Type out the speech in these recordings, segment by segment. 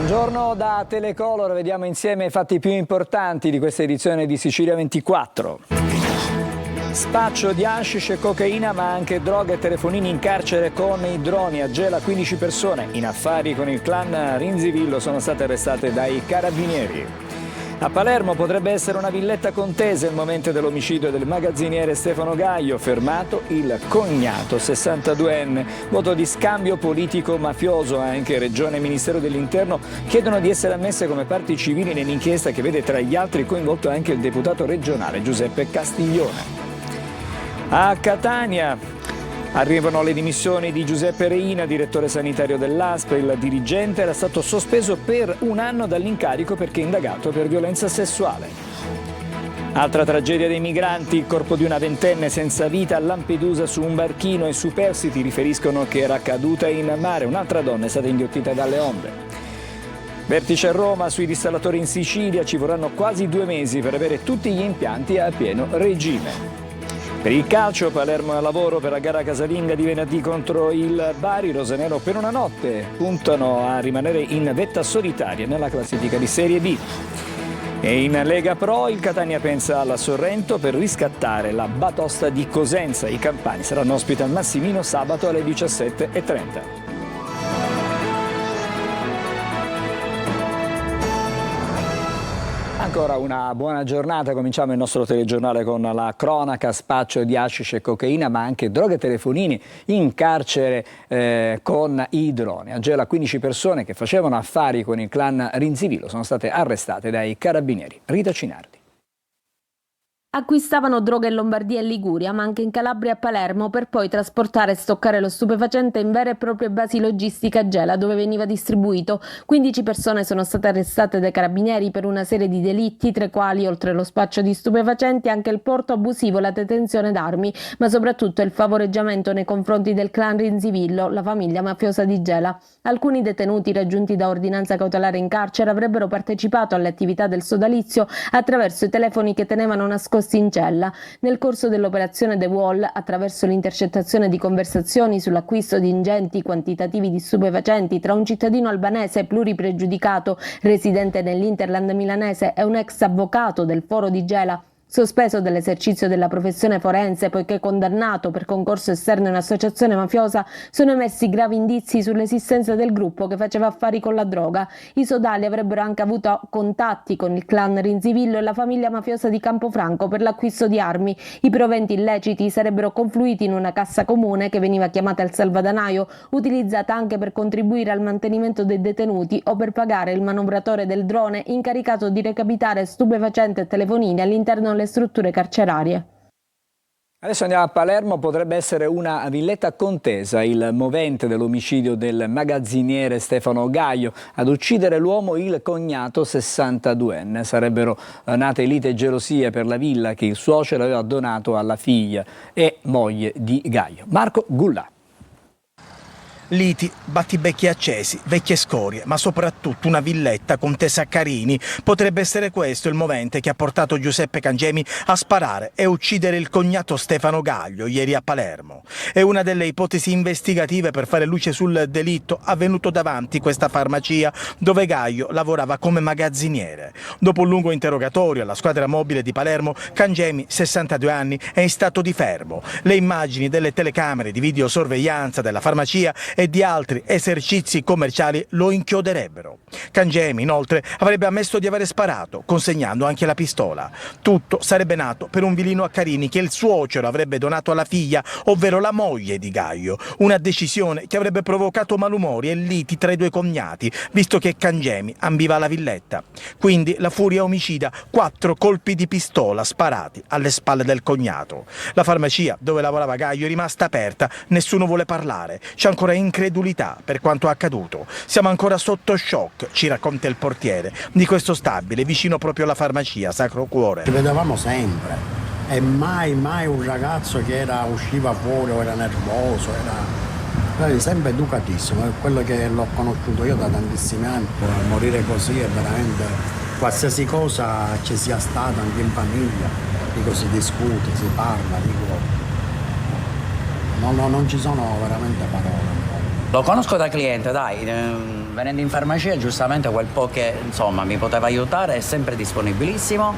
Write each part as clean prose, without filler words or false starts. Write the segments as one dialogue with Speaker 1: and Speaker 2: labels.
Speaker 1: Buongiorno da Telecolor, vediamo insieme i fatti più importanti di questa edizione di Sicilia 24. Spaccio di hashish e cocaina, ma anche droga e telefonini in carcere con i droni. A Gela 15 persone in affari con il clan Rinzivillo sono state arrestate dai carabinieri. A Palermo potrebbe essere una villetta contesa il momento dell'omicidio del magazziniere Stefano Gaio, fermato il cognato 62enne. Voto di scambio politico-mafioso. Anche Regione e Ministero dell'Interno chiedono di essere ammesse come parti civili nell'inchiesta che vede tra gli altri coinvolto anche il deputato regionale Giuseppe Castiglione. A Catania arrivano le dimissioni di Giuseppe Reina, direttore sanitario dell'ASP. Il dirigente era stato sospeso per un anno dall'incarico perché indagato per violenza sessuale. Altra tragedia dei migranti, il corpo di una ventenne senza vita a Lampedusa su un barchino. I superstiti riferiscono che era caduta in mare. Un'altra donna è stata inghiottita dalle onde. Vertice a Roma, sui dissalatori in Sicilia ci vorranno quasi 2 mesi per avere tutti gli impianti a pieno regime. Per il calcio, Palermo al lavoro per la gara casalinga di venerdì contro il Bari. Rosanero per una notte puntano a rimanere in vetta solitaria nella classifica di Serie B. E in Lega Pro il Catania pensa alla Sorrento per riscattare la batosta di Cosenza. I campani saranno ospiti al Massimino sabato alle 17:30. Ancora una buona giornata, cominciamo il nostro telegiornale con la cronaca, spaccio di hashish e cocaina, ma anche droghe e telefonini in carcere con i droni. A Gela 15 persone che facevano affari con il clan Rinzivillo sono state arrestate dai carabinieri. Rita Cinardi.
Speaker 2: Acquistavano droga in Lombardia e Liguria, ma anche in Calabria e Palermo, per poi trasportare e stoccare lo stupefacente in vere e proprie basi logistiche a Gela, dove veniva distribuito. 15 persone sono state arrestate dai carabinieri per una serie di delitti, tra i quali, oltre lo spaccio di stupefacenti, anche il porto abusivo, la detenzione d'armi, ma soprattutto il favoreggiamento nei confronti del clan Rinzivillo, la famiglia mafiosa di Gela. Alcuni detenuti raggiunti da ordinanza cautelare in carcere avrebbero partecipato alle attività del sodalizio attraverso i telefoni che tenevano nascosti in cella. Nel corso dell'operazione The Wall, attraverso l'intercettazione di conversazioni sull'acquisto di ingenti quantitativi di stupefacenti tra un cittadino albanese pluripregiudicato residente nell'Interland milanese e un ex avvocato del Foro di Gela, sospeso dall'esercizio della professione forense poiché condannato per concorso esterno in associazione mafiosa, sono emersi gravi indizi sull'esistenza del gruppo che faceva affari con la droga. I sodali avrebbero anche avuto contatti con il clan Rinzivillo e la famiglia mafiosa di Campofranco per l'acquisto di armi. I proventi illeciti sarebbero confluiti in una cassa comune che veniva chiamata il salvadanaio, utilizzata anche per contribuire al mantenimento dei detenuti o per pagare il manovratore del drone incaricato di recapitare stupefacenti e telefonini all'interno delle strutture carcerarie.
Speaker 1: Adesso andiamo a Palermo, potrebbe essere una villetta contesa, il movente dell'omicidio del magazziniere Stefano Gaio. Ad uccidere l'uomo il cognato 62enne. Sarebbero nate lite e gelosie per la villa che il suocero aveva donato alla figlia e moglie di Gaio. Marco Gullà.
Speaker 3: Liti, battibecchi accesi, vecchie scorie, ma soprattutto una villetta contesa a Carini. Potrebbe essere questo il movente che ha portato Giuseppe Cangemi a sparare e uccidere il cognato Stefano Gaio ieri a Palermo. È una delle ipotesi investigative per fare luce sul delitto avvenuto davanti questa farmacia dove Gaio lavorava come magazziniere. Dopo un lungo interrogatorio alla squadra mobile di Palermo, Cangemi, 62 anni, è in stato di fermo. Le immagini delle telecamere di videosorveglianza della farmacia e di altri esercizi commerciali lo inchioderebbero. Cangemi, inoltre, avrebbe ammesso di avere sparato, consegnando anche la pistola. Tutto sarebbe nato per un vilino a Carini che il suocero avrebbe donato alla figlia, ovvero la moglie di Gaio. Una decisione che avrebbe provocato malumori e liti tra i due cognati, visto che Cangemi ambiva alla villetta. Quindi la furia omicida, 4 colpi di pistola sparati alle spalle del cognato. La farmacia dove lavorava Gaio è rimasta aperta, nessuno vuole parlare. C'è ancora incredulità per quanto accaduto. Siamo ancora sotto shock, ci racconta il portiere di questo stabile vicino proprio alla farmacia Sacro Cuore.
Speaker 4: Ci vedevamo sempre e mai un ragazzo che usciva fuori o era nervoso, era sempre educatissimo, è quello che l'ho conosciuto io da tantissimi anni. Morire così è veramente, qualsiasi cosa ci sia stata anche in famiglia, dico, si discute, si parla, dico, non ci sono veramente parole.
Speaker 5: Lo conosco da cliente, dai, venendo in farmacia giustamente quel po' che insomma mi poteva aiutare, è sempre disponibilissimo.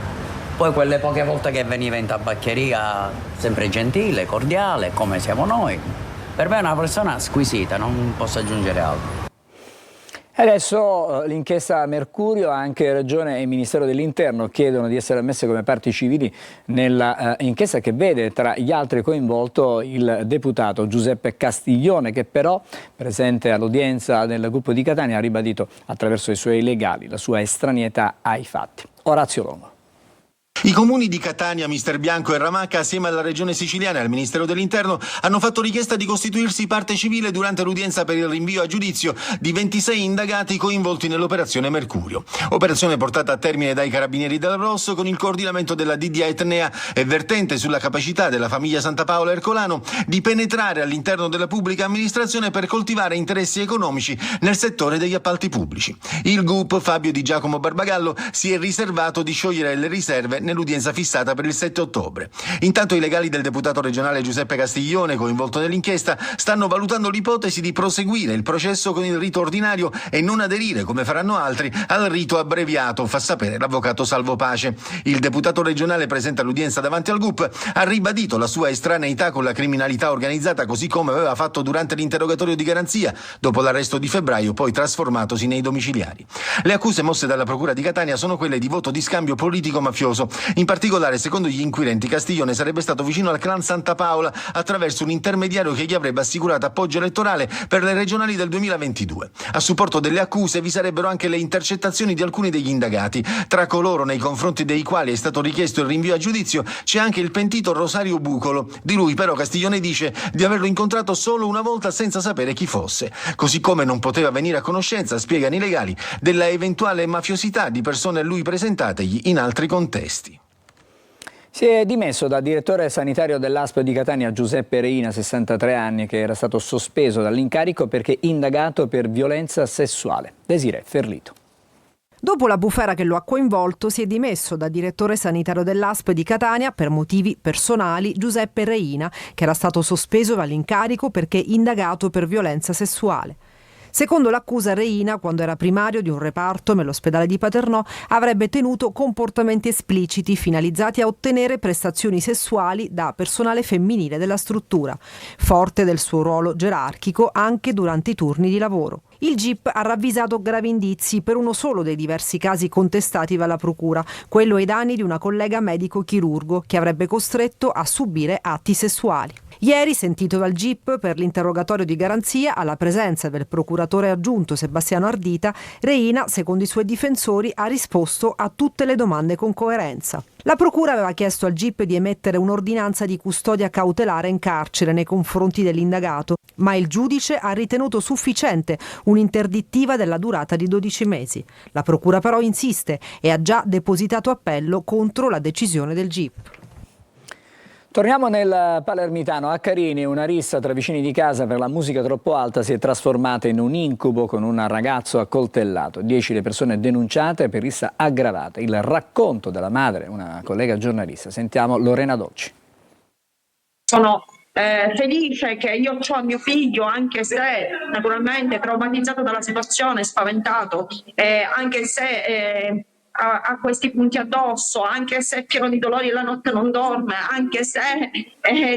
Speaker 5: Poi quelle poche volte che veniva in tabaccheria, sempre gentile, cordiale, come siamo noi. Per me è una persona squisita, non posso aggiungere altro.
Speaker 1: Adesso l'inchiesta Mercurio, anche Regione e Ministero dell'Interno chiedono di essere ammesse come parti civili nella inchiesta che vede tra gli altri coinvolto il deputato Giuseppe Castiglione, che però, presente all'udienza del gruppo di Catania, ha ribadito attraverso i suoi legali la sua estraneità ai fatti. Orazio Longo.
Speaker 6: I comuni di Catania, Misterbianco e Ramacca, assieme alla Regione Siciliana e al Ministero dell'Interno, hanno fatto richiesta di costituirsi parte civile durante l'udienza per il rinvio a giudizio di 26 indagati coinvolti nell'operazione Mercurio. Operazione portata a termine dai Carabinieri del Rosso con il coordinamento della DDA Etnea e vertente sulla capacità della famiglia Santa Paola Ercolano di penetrare all'interno della pubblica amministrazione per coltivare interessi economici nel settore degli appalti pubblici. Il GUP Fabio Di Giacomo Barbagallo si è riservato di sciogliere le riserve nell'udienza fissata per il 7 ottobre. Intanto i legali del deputato regionale Giuseppe Castiglione, coinvolto nell'inchiesta, stanno valutando l'ipotesi di proseguire il processo con il rito ordinario e non aderire, come faranno altri, al rito abbreviato, fa sapere l'avvocato Salvo Pace. Il deputato regionale presente all'udienza davanti al GUP ha ribadito la sua estraneità con la criminalità organizzata, così come aveva fatto durante l'interrogatorio di garanzia, dopo l'arresto di febbraio, poi trasformatosi nei domiciliari. Le accuse mosse dalla Procura di Catania sono quelle di voto di scambio politico-mafioso. In particolare, secondo gli inquirenti, Castiglione sarebbe stato vicino al clan Santa Paola attraverso un intermediario che gli avrebbe assicurato appoggio elettorale per le regionali del 2022. A supporto delle accuse vi sarebbero anche le intercettazioni di alcuni degli indagati. Tra coloro nei confronti dei quali è stato richiesto il rinvio a giudizio c'è anche il pentito Rosario Bucolo. Di lui però Castiglione dice di averlo incontrato solo una volta senza sapere chi fosse. Così come non poteva venire a conoscenza, spiegano i legali, della eventuale mafiosità di persone a lui presentategli in altri contesti.
Speaker 1: Si è dimesso da direttore sanitario dell'ASP di Catania Giuseppe Reina, 63 anni, che era stato sospeso dall'incarico perché indagato per violenza sessuale. Desiree Ferlito.
Speaker 7: Dopo la bufera che lo ha coinvolto, si è dimesso da direttore sanitario dell'ASP di Catania per motivi personali Giuseppe Reina, che era stato sospeso dall'incarico perché indagato per violenza sessuale. Secondo l'accusa, Reina, quando era primario di un reparto nell'ospedale di Paternò, avrebbe tenuto comportamenti espliciti finalizzati a ottenere prestazioni sessuali da personale femminile della struttura, forte del suo ruolo gerarchico anche durante i turni di lavoro. Il GIP ha ravvisato gravi indizi per uno solo dei diversi casi contestati dalla procura, quello ai danni di una collega medico-chirurgo che avrebbe costretto a subire atti sessuali. Ieri, sentito dal GIP per l'interrogatorio di garanzia alla presenza del procuratore aggiunto Sebastiano Ardita, Reina, secondo i suoi difensori, ha risposto a tutte le domande con coerenza. La procura aveva chiesto al GIP di emettere un'ordinanza di custodia cautelare in carcere nei confronti dell'indagato, ma il giudice ha ritenuto sufficiente un'interdittiva della durata di 12 mesi. La procura però insiste e ha già depositato appello contro la decisione del GIP.
Speaker 1: Torniamo nel palermitano. A Carini una rissa tra vicini di casa per la musica troppo alta si è trasformata in un incubo con un ragazzo accoltellato. 10 le persone denunciate per rissa aggravata. Il racconto della madre, una collega giornalista. Sentiamo Lorena Docci.
Speaker 8: Sono felice che io ho mio figlio, anche se naturalmente traumatizzato dalla situazione, spaventato, anche se ha questi punti addosso, anche se è pieno di dolori e la notte non dorme, anche se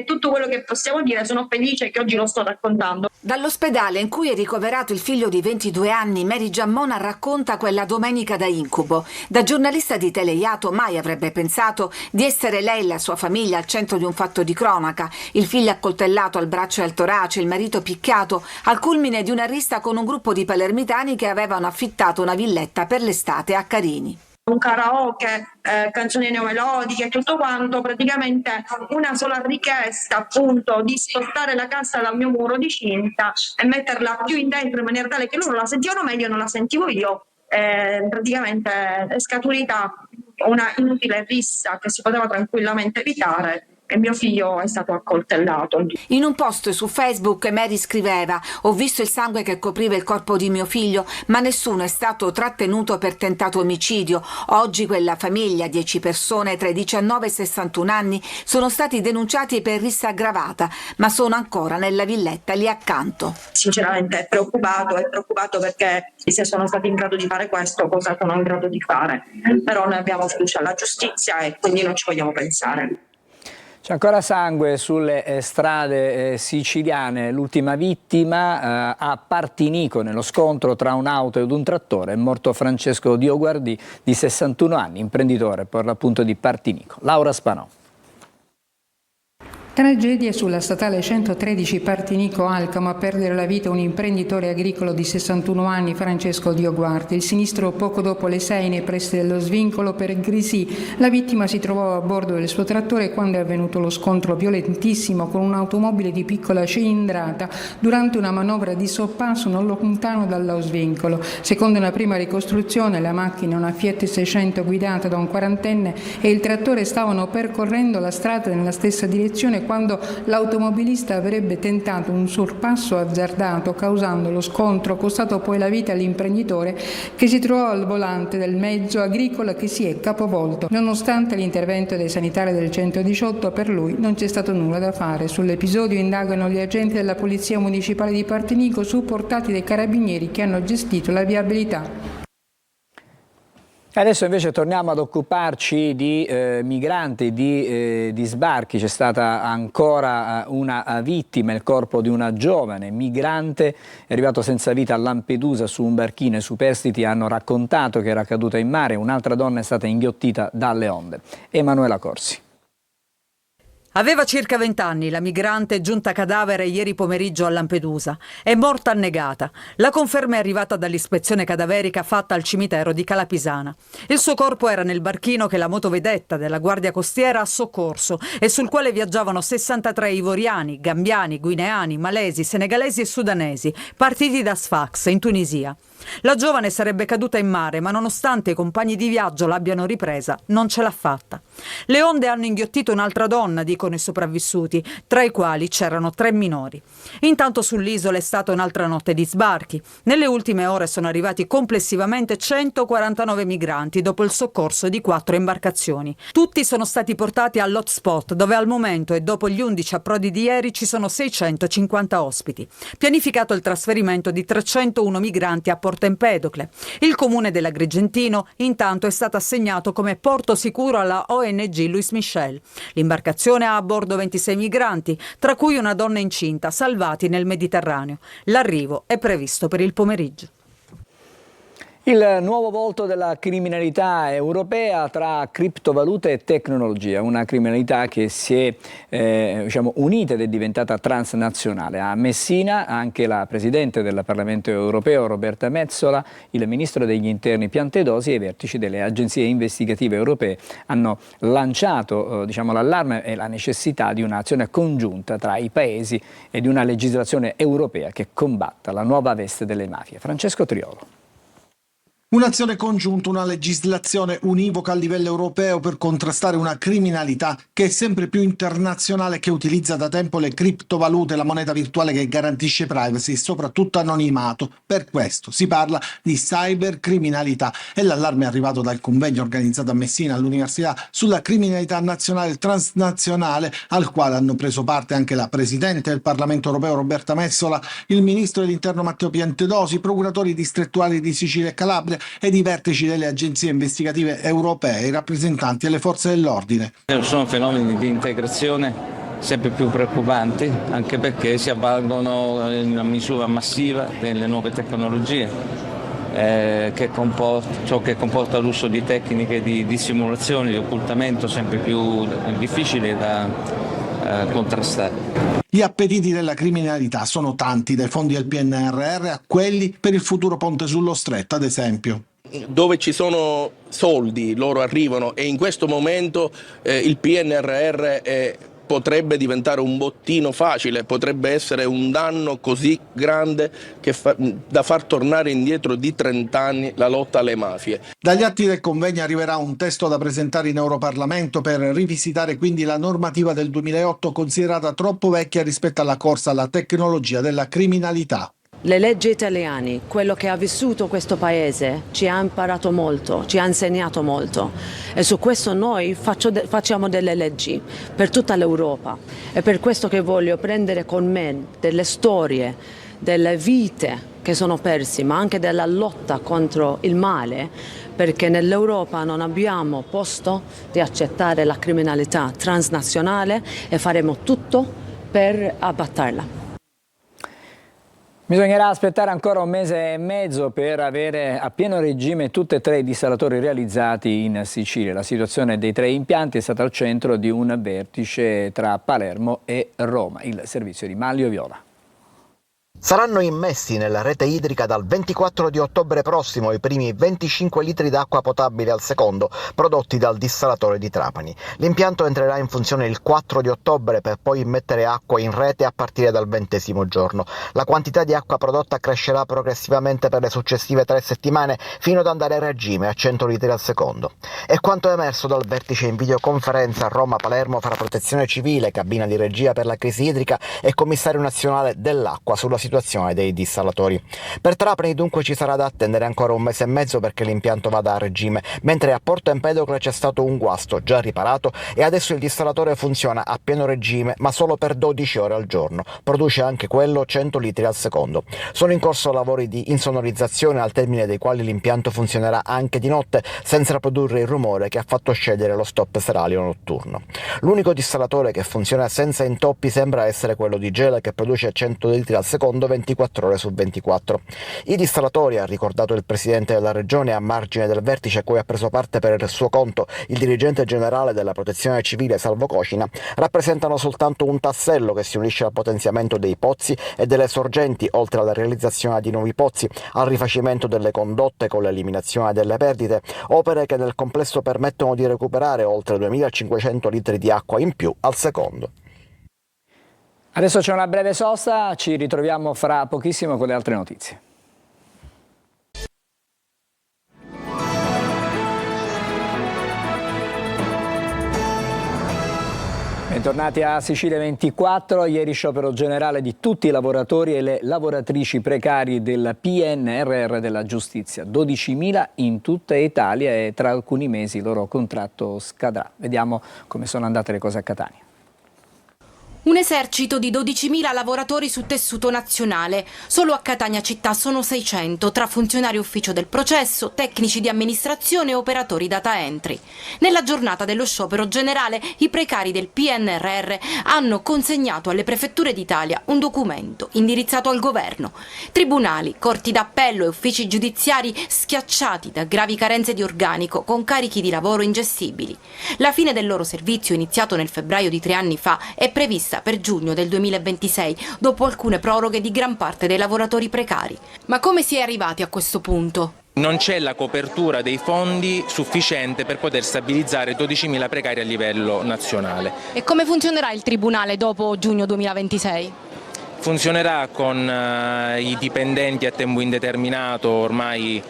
Speaker 8: tutto quello che possiamo dire, sono felice che oggi lo sto raccontando.
Speaker 9: Dall'ospedale in cui è ricoverato il figlio di 22 anni, Mary Giammona racconta quella domenica da incubo. Da giornalista di Teleiato mai avrebbe pensato di essere lei e la sua famiglia al centro di un fatto di cronaca. Il figlio accoltellato al braccio e al torace, il marito picchiato, al culmine di una rissa con un gruppo di palermitani che avevano affittato una villetta per l'estate a Carini.
Speaker 8: Un karaoke, canzoni neomelodiche, tutto quanto, praticamente una sola richiesta, appunto, di spostare la cassa dal mio muro di cinta e metterla più in dentro in maniera tale che loro la sentivano meglio e non la sentivo io. Praticamente è scaturita una inutile rissa che si poteva tranquillamente evitare e mio figlio è stato accoltellato.
Speaker 9: In un post su Facebook Mary scriveva: ho visto il sangue che copriva il corpo di mio figlio, ma nessuno è stato trattenuto per tentato omicidio. Oggi quella famiglia, 10 persone tra i 19 e i 61 anni, sono stati denunciati per rissa aggravata, ma sono ancora nella villetta lì accanto.
Speaker 8: Sinceramente è preoccupato perché se sono stati in grado di fare questo, cosa sono in grado di fare. Però noi abbiamo fiducia alla giustizia e quindi non ci vogliamo pensare.
Speaker 1: C'è ancora sangue sulle strade siciliane. L'ultima vittima a Partinico, nello scontro tra un'auto ed un trattore, è morto Francesco Dioguardi, di 61 anni, imprenditore per l'appunto di Partinico. Laura Spanò.
Speaker 10: Tragedia sulla statale 113 Partinico-Alcamo, a perdere la vita un imprenditore agricolo di 61 anni, Francesco Dioguardi. Il sinistro poco dopo le 6 nei pressi dello svincolo per Grisì. La vittima si trovò a bordo del suo trattore quando è avvenuto lo scontro violentissimo con un'automobile di piccola cilindrata durante una manovra di sorpasso non lontano dallo svincolo. Secondo una prima ricostruzione, la macchina, una Fiat 600 guidata da un quarantenne, e il trattore stavano percorrendo la strada nella stessa direzione quando l'automobilista avrebbe tentato un sorpasso azzardato, causando lo scontro, costato poi la vita all'imprenditore, che si trovò al volante del mezzo agricolo che si è capovolto. Nonostante l'intervento dei sanitari del 118, per lui non c'è stato nulla da fare. Sull'episodio indagano gli agenti della Polizia Municipale di Partinico, supportati dai carabinieri che hanno gestito la viabilità.
Speaker 1: Adesso invece torniamo ad occuparci di migranti, di sbarchi. C'è stata ancora una vittima, il corpo di una giovane migrante è arrivato senza vita a Lampedusa su un barchino. I superstiti hanno raccontato che era caduta in mare, un'altra donna è stata inghiottita dalle onde. Emanuela Corsi.
Speaker 11: Aveva circa 20 anni, la migrante giunta cadavere ieri pomeriggio a Lampedusa. È morta annegata. La conferma è arrivata dall'ispezione cadaverica fatta al cimitero di Calapisana. Il suo corpo era nel barchino che la motovedetta della Guardia Costiera ha soccorso e sul quale viaggiavano 63 ivoriani, gambiani, guineani, malesi, senegalesi e sudanesi, partiti da Sfax, in Tunisia. La giovane sarebbe caduta in mare, ma nonostante i compagni di viaggio l'abbiano ripresa, non ce l'ha fatta. Le onde hanno inghiottito un'altra donna, dicono i sopravvissuti, tra i quali c'erano 3 minori. Intanto sull'isola è stata un'altra notte di sbarchi. Nelle ultime ore sono arrivati complessivamente 149 migranti dopo il soccorso di 4 imbarcazioni. Tutti sono stati portati all'hotspot, dove al momento e dopo gli 11 approdi di ieri ci sono 650 ospiti. Pianificato il trasferimento di 301 migranti a Porto Empedocle. Il comune dell'Agrigentino intanto è stato assegnato come porto sicuro alla ONG Louis Michel. L'imbarcazione ha a bordo 26 migranti, tra cui una donna incinta, salvati nel Mediterraneo. L'arrivo è previsto per il pomeriggio.
Speaker 1: Il nuovo volto della criminalità europea tra criptovalute e tecnologia, una criminalità che si è unita ed è diventata transnazionale. A Messina anche la Presidente del Parlamento europeo Roberta Metsola, il Ministro degli Interni Piantedosi e i vertici delle agenzie investigative europee hanno lanciato l'allarme e la necessità di un'azione congiunta tra i paesi e di una legislazione europea che combatta la nuova veste delle mafie. Francesco Triolo.
Speaker 3: Un'azione congiunta, una legislazione univoca a livello europeo per contrastare una criminalità che è sempre più internazionale e che utilizza da tempo le criptovalute, la moneta virtuale che garantisce privacy e soprattutto anonimato. Per questo si parla di cybercriminalità e l'allarme è arrivato dal convegno organizzato a Messina all'Università sulla criminalità nazionale e transnazionale, al quale hanno preso parte anche la Presidente del Parlamento europeo Roberta Metsola, il Ministro dell'Interno Matteo Piantedosi, i procuratori distrettuali di Sicilia e Calabria ed i vertici delle agenzie investigative europee, i rappresentanti delle forze dell'ordine.
Speaker 12: Sono fenomeni di integrazione sempre più preoccupanti, anche perché si avvalgono in una misura massiva delle nuove tecnologie, ciò che comporta l'uso di tecniche di dissimulazione, di occultamento sempre più difficili da contrastare.
Speaker 3: Gli appetiti della criminalità sono tanti, dai fondi del PNRR a quelli per il futuro ponte sullo Stretto, ad esempio.
Speaker 13: Dove ci sono soldi, loro arrivano, e in questo momento il PNRR è potrebbe diventare un bottino facile, potrebbe essere un danno così grande da far tornare indietro di 30 anni la lotta alle mafie.
Speaker 14: Dagli atti del convegno arriverà un testo da presentare in Europarlamento per rivisitare quindi la normativa del 2008 considerata troppo vecchia rispetto alla corsa alla tecnologia della criminalità.
Speaker 15: Le leggi italiane, quello che ha vissuto questo paese, ci ha imparato molto, ci ha insegnato molto e su questo noi facciamo delle leggi per tutta l'Europa. È per questo che voglio prendere con me delle storie, delle vite che sono perse, ma anche della lotta contro il male, perché nell'Europa non abbiamo posto di accettare la criminalità transnazionale e faremo tutto per abbatterla.
Speaker 1: Bisognerà aspettare ancora 1 mese e mezzo per avere a pieno regime tutti e 3 i dissalatori realizzati in Sicilia. La situazione dei 3 impianti è stata al centro di un vertice tra Palermo e Roma. Il servizio di Manlio Viola.
Speaker 16: Saranno immessi nella rete idrica dal 24 di ottobre prossimo i primi 25 litri d'acqua potabile al secondo prodotti dal dissalatore di Trapani. L'impianto entrerà in funzione il 4 di ottobre per poi immettere acqua in rete a partire dal 20° giorno. La quantità di acqua prodotta crescerà progressivamente per le successive 3 settimane fino ad andare a regime a 100 litri al secondo. È quanto emerso dal vertice in videoconferenza a Roma-Palermo fra Protezione Civile, cabina di regia per la crisi idrica e Commissario Nazionale dell'Acqua sulla situazione dei dissalatori. Per Trapani dunque ci sarà da attendere ancora 1 mese e mezzo perché l'impianto vada a regime, mentre a Porto Empedocle c'è stato un guasto già riparato e adesso il dissalatore funziona a pieno regime ma solo per 12 ore al giorno. Produce anche quello 100 litri al secondo. Sono in corso lavori di insonorizzazione al termine dei quali l'impianto funzionerà anche di notte senza produrre il rumore che ha fatto scegliere lo stop seralio notturno. L'unico dissalatore che funziona senza intoppi sembra essere quello di Gela che produce 100 litri al secondo 24 ore su 24. I dissalatori, ha ricordato il presidente della regione a margine del vertice a cui ha preso parte per il suo conto il dirigente generale della Protezione Civile Salvo Cocina, rappresentano soltanto un tassello che si unisce al potenziamento dei pozzi e delle sorgenti, oltre alla realizzazione di nuovi pozzi, al rifacimento delle condotte con l'eliminazione delle perdite, opere che nel complesso permettono di recuperare oltre 2500 litri di acqua in più al secondo.
Speaker 1: Adesso c'è una breve sosta, ci ritroviamo fra pochissimo con le altre notizie. Bentornati a Sicilia 24, ieri sciopero generale di tutti i lavoratori e le lavoratrici precari del PNRR della giustizia, 12.000 in tutta Italia e tra alcuni mesi il loro contratto scadrà. Vediamo come sono andate le cose a Catania.
Speaker 17: Un esercito di 12.000 lavoratori su tessuto nazionale. Solo a Catania città sono 600, tra funzionari ufficio del processo, tecnici di amministrazione e operatori data entry. Nella giornata dello sciopero generale, i precari del PNRR hanno consegnato alle prefetture d'Italia un documento indirizzato al governo. Tribunali, corti d'appello e uffici giudiziari schiacciati da gravi carenze di organico con carichi di lavoro ingestibili. La fine del loro servizio, iniziato nel febbraio di 3 anni fa, è prevista per giugno del 2026, dopo alcune proroghe di gran parte dei lavoratori precari. Ma come si è arrivati a questo punto?
Speaker 18: Non c'è la copertura dei fondi sufficiente per poter stabilizzare 12.000 precari a livello nazionale.
Speaker 17: E come funzionerà il Tribunale dopo giugno 2026?
Speaker 18: Funzionerà con i dipendenti a tempo indeterminato ormai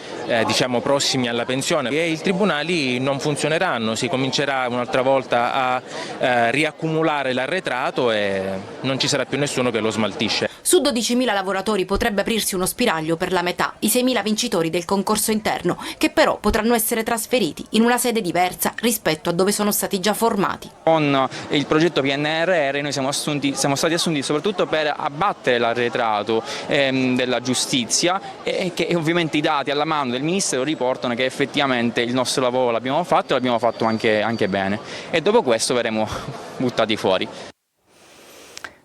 Speaker 18: diciamo prossimi alla pensione e i tribunali non funzioneranno, si comincerà un'altra volta a riaccumulare l'arretrato e non ci sarà più nessuno che lo smaltisce.
Speaker 17: Su 12.000 lavoratori potrebbe aprirsi uno spiraglio per la metà, i 6.000 vincitori del concorso interno, che però potranno essere trasferiti in una sede diversa rispetto a dove sono stati già formati.
Speaker 19: Con il progetto PNRR noi siamo stati assunti soprattutto per abbattere l'arretrato della giustizia e che ovviamente i dati alla mano del Ministero riportano che effettivamente il nostro lavoro l'abbiamo fatto e l'abbiamo fatto anche bene e dopo questo verremo buttati fuori.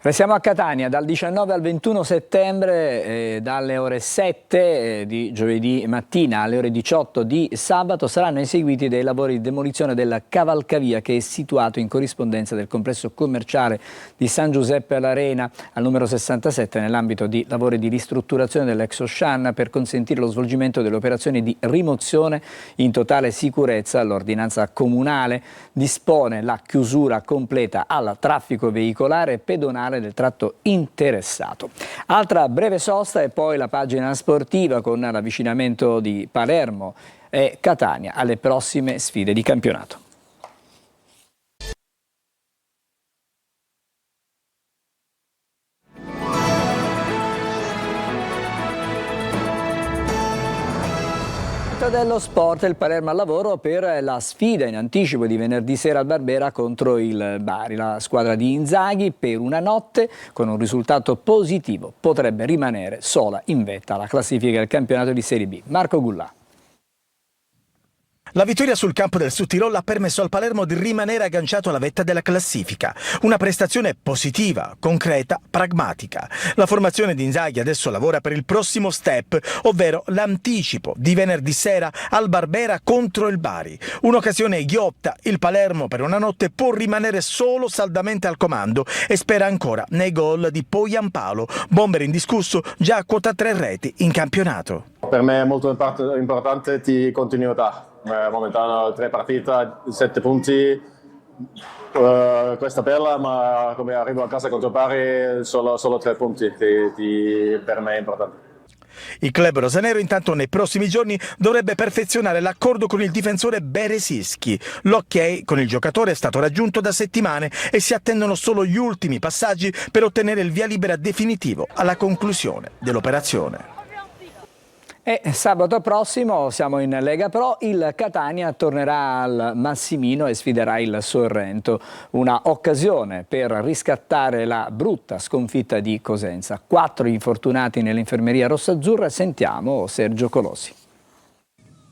Speaker 1: Restiamo a Catania dal 19 al 21 settembre, dalle ore 7 di giovedì mattina alle ore 18 di sabato saranno eseguiti dei lavori di demolizione della cavalcavia che è situato in corrispondenza del complesso commerciale di San Giuseppe all'Arena al numero 67 nell'ambito di lavori di ristrutturazione dell'ex Ocean per consentire lo svolgimento delle operazioni di rimozione in totale sicurezza. L'ordinanza comunale dispone la chiusura completa al traffico veicolare e pedonale del tratto interessato. Altra breve sosta e poi la pagina sportiva con l'avvicinamento di Palermo e Catania alle prossime sfide di campionato. Dello sport, il Palermo al lavoro per la sfida in anticipo di venerdì sera al Barbera contro il Bari. La squadra di Inzaghi per una notte con un risultato positivo potrebbe rimanere sola in vetta alla classifica del campionato di Serie B. Marco Gullà.
Speaker 3: La vittoria sul campo del Sud Tirolo ha permesso al Palermo di rimanere agganciato alla vetta della classifica. Una prestazione positiva, concreta, pragmatica. La formazione di Inzaghi adesso lavora per il prossimo step, ovvero l'anticipo di venerdì sera al Barbera contro il Bari. Un'occasione ghiotta, il Palermo per una notte può rimanere solo saldamente al comando e spera ancora nei gol di Poyampalo, bomber indiscusso già a quota 3 reti in campionato.
Speaker 20: Per me è molto importante di continuità. Momentaneo 3 partite, 7 punti, questa bella, ma come arrivo a casa contro Bari solo 3 punti, per me è importante.
Speaker 3: Il club rosanero intanto nei prossimi giorni dovrebbe perfezionare l'accordo con il difensore Beresischi. L'ok con il giocatore è stato raggiunto da settimane e si attendono solo gli ultimi passaggi per ottenere il via libera definitivo alla conclusione dell'operazione.
Speaker 1: E sabato prossimo, siamo in Lega Pro, il Catania tornerà al Massimino e sfiderà il Sorrento. Una occasione per riscattare la brutta sconfitta di Cosenza. 4 infortunati nell'infermeria rossazzurra. Sentiamo Sergio Colosi.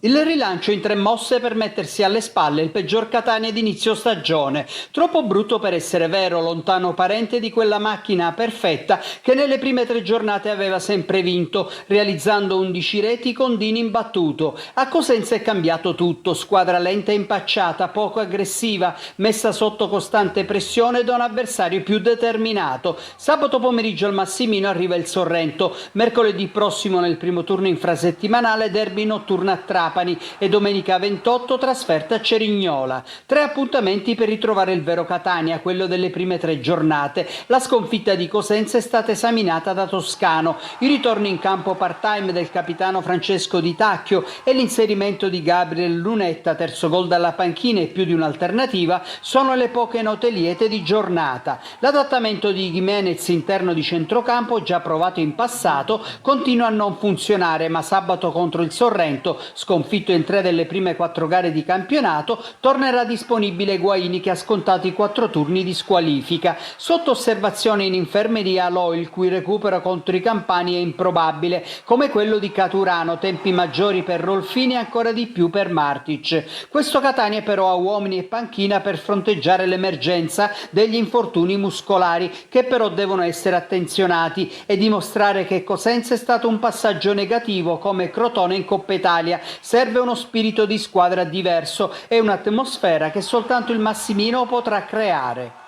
Speaker 21: Il rilancio in 3 mosse per mettersi alle spalle il peggior Catania d'inizio stagione, troppo brutto per essere vero, lontano parente di quella macchina perfetta che nelle prime 3 giornate aveva sempre vinto, realizzando 11 reti con Dini imbattuto. A Cosenza è cambiato tutto, squadra lenta e impacciata, poco aggressiva, messa sotto costante pressione da un avversario più determinato. Sabato pomeriggio al Massimino arriva il Sorrento, mercoledì prossimo nel primo turno infrasettimanale derby notturno a Trapani e domenica 28 trasferta a Cerignola. 3 appuntamenti per ritrovare il vero Catania, quello delle prime 3 giornate. La sconfitta di Cosenza è stata esaminata da Toscano, il ritorno in campo part-time del capitano Francesco Di Tacchio e l'inserimento di Gabriel Lunetta, terzo gol dalla panchina e più di un'alternativa, sono le poche note liete di giornata. L'adattamento di Gimenez interno di centrocampo, già provato in passato, continua a non funzionare, ma sabato contro il Sorrento, sconfitto in 3 delle prime 4 gare di campionato, tornerà disponibile Guaini che ha scontato i 4 turni di squalifica. Sotto osservazione in infermeria Lo, il cui recupero contro i campani è improbabile, come quello di Caturano, tempi maggiori per Rolfini e ancora di più per Martic. Questo Catania però ha uomini e panchina per fronteggiare l'emergenza degli infortuni muscolari, che però devono essere attenzionati, e dimostrare che Cosenza è stato un passaggio negativo come Crotone in Coppa Italia. Serve uno spirito di squadra diverso e un'atmosfera che soltanto il Massimino potrà creare.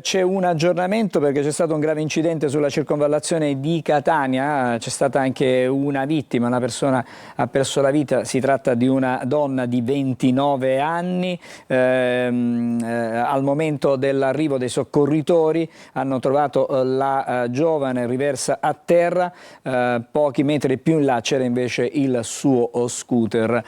Speaker 1: C'è un aggiornamento perché c'è stato un grave incidente sulla circonvallazione di Catania, c'è stata anche una vittima, una persona ha perso la vita, si tratta di una donna di 29 anni, al momento dell'arrivo dei soccorritori hanno trovato la giovane riversa a terra, pochi metri più in là c'era invece il suo scooter.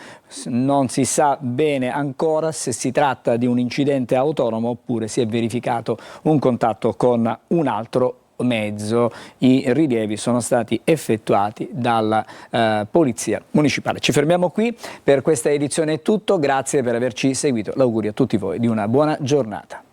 Speaker 1: Non si sa bene ancora se si tratta di un incidente autonomo oppure si è verificato un contatto con un altro mezzo. I rilievi sono stati effettuati dalla Polizia Municipale. Ci fermiamo qui, per questa edizione è tutto, grazie per averci seguito, l'augurio a tutti voi di una buona giornata.